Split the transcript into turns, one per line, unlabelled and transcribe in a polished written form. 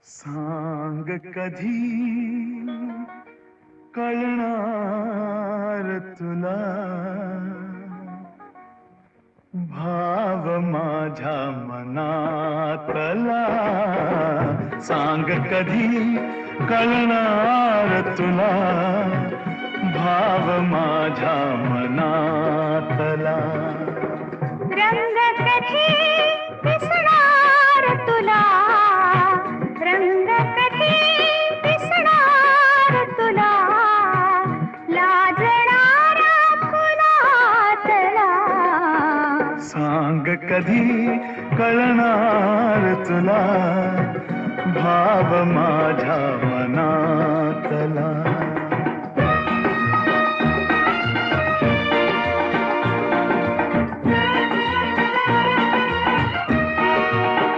सांग कधी कळणार तुला भाव माझ्या मनातला. सांग कधी कळणार तुला भाव माझ्या मनातला.
रंग कधी दिसणार तुला, रंग कधी दिसणार तुला, लाजणारा फुलातला.
सांग कधी कळणार तुला भाव माझ्या मनातला.